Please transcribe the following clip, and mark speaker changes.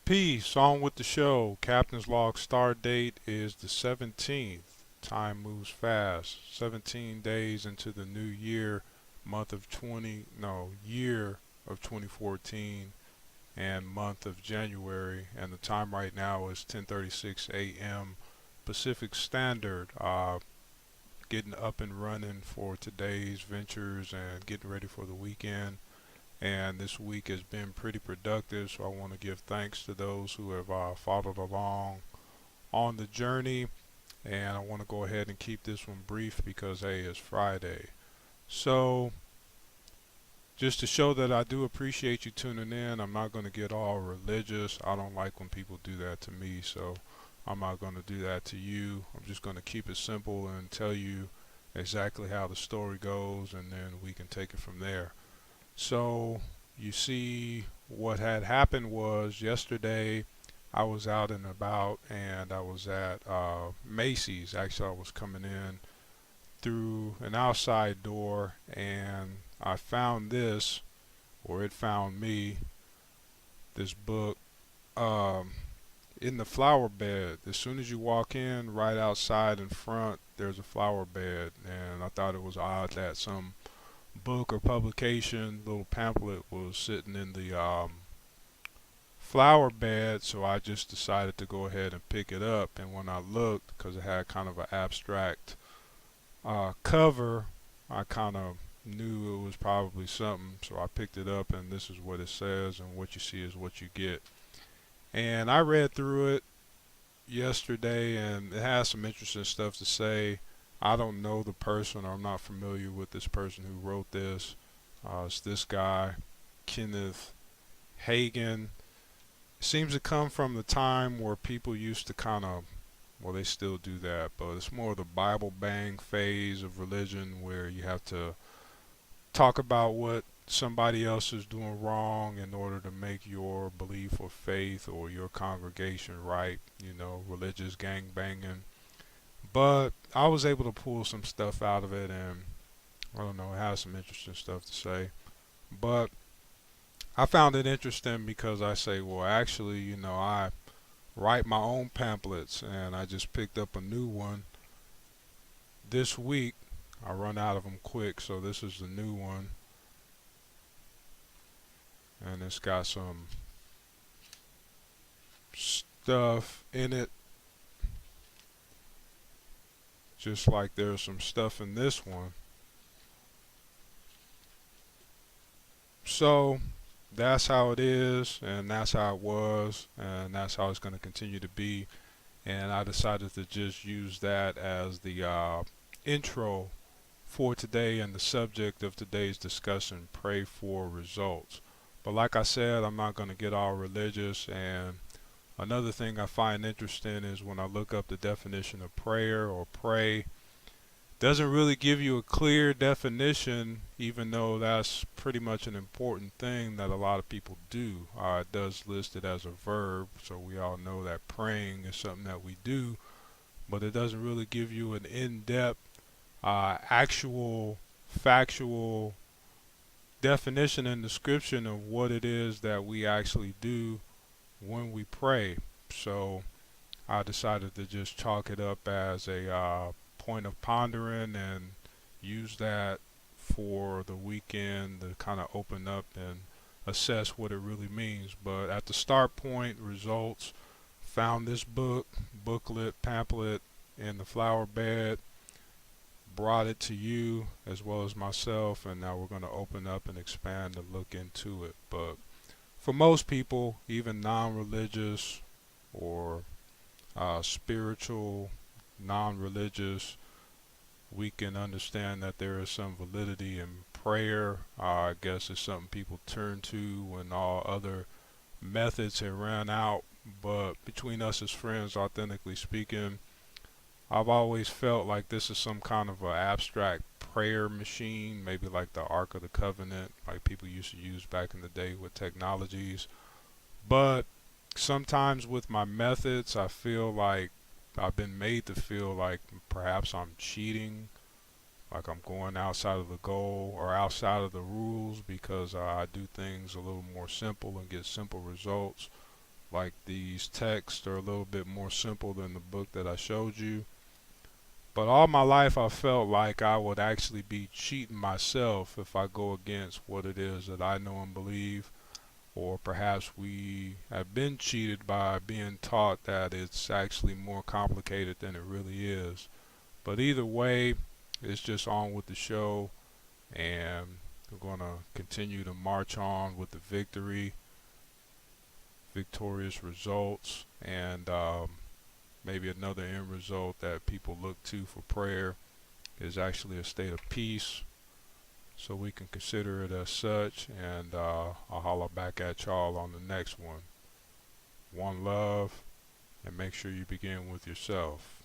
Speaker 1: Peace, on with the show. Captain's log start date is the 17th. Time moves fast. 17 days into the new year, month of 20, no, year of 2014 and month of January. And the time right now is 10:36 a.m. Pacific Standard. Getting up and running for today's ventures and getting ready for the weekend. And this week has been pretty productive. So I want to give thanks to those who have followed along on the journey. And I want to go ahead and keep this one brief because, hey, it's Friday. So, just to show that I do appreciate you tuning in, I'm not going to get all religious. I don't like when people do that to me. So, I'm not going to do that to you. I'm just going to keep it simple and tell you exactly how the story goes, and then we can take it from there. So you see, what had happened was yesterday I was out and about, and I was at Macy's. Actually, I was coming in through an outside door, and I found this, or it found me, this book um, in the flower bed. As soon as you walk in, right outside in front, there's a flower bed, and I thought it was odd that some book or publication, little pamphlet was sitting in the flower bed, so I just decided to go ahead and pick it up. And when I looked, because it had kind of an abstract cover, I kind of knew it was probably something, so I picked it up, and this is what it says, and what you see is what you get. And I read through it yesterday, and it has some interesting stuff to say. I don't know the person, or I'm not familiar with this person who wrote this. It's this guy, Kenneth Hagin. It seems to come from the time where people used to kind of, well, they still do that, but it's more of the Bible bang phase of religion where you have to talk about what somebody else is doing wrong in order to make your belief or faith or your congregation right, religious gang banging. But I was able to pull some stuff out of it, and I don't know, it has some interesting stuff to say. But I found it interesting because I say, well, actually, I write my own pamphlets, and I just picked up a new one this week. I run out of them quick, so this is the new one, and it's got some stuff in it, just like there's some stuff in this one. So that's how it is, and that's how it was, and that's how it's going to continue to be. And I decided to just use that as the intro for today and the subject of today's discussion: pray for results. But like I said, I'm not going to get all religious. And another thing I find interesting is when I look up the definition of prayer or pray, doesn't really give you a clear definition, even though that's pretty much an important thing that a lot of people do. It does list it as a verb, so we all know that praying is something that we do, but it doesn't really give you an in-depth, actual, factual definition and description of what it is that we actually do when we pray. So I decided to just chalk it up as a point of pondering and use that for the weekend to kind of open up and assess what it really means. But at the start point, results, found this booklet, pamphlet in the flower bed, brought it to you as well as myself, and now we're going to open up and expand and look into it. But for most people, even non religious or spiritual, non religious, we can understand that there is some validity in prayer. I guess it's something people turn to when all other methods have ran out. But between us as friends, authentically speaking, I've always felt like this is some kind of an abstract prayer machine, maybe like the Ark of the Covenant, like people used to use back in the day with technologies. But sometimes with my methods, I feel like I've been made to feel like perhaps I'm cheating, like I'm going outside of the goal or outside of the rules because I do things a little more simple and get simple results. like these texts are a little bit more simple than the book that I showed you. But all my life I felt like I would actually be cheating myself if I go against what it is that I know and believe. Or perhaps we have been cheated by being taught that it's actually more complicated than it really is. But either way, it's just on with the show, and we're going to continue to march on with the victorious results, and maybe another end result that people look to for prayer is actually a state of peace. So we can consider it as such, and I'll holler back at y'all on the next one. One love, and make sure you begin with yourself.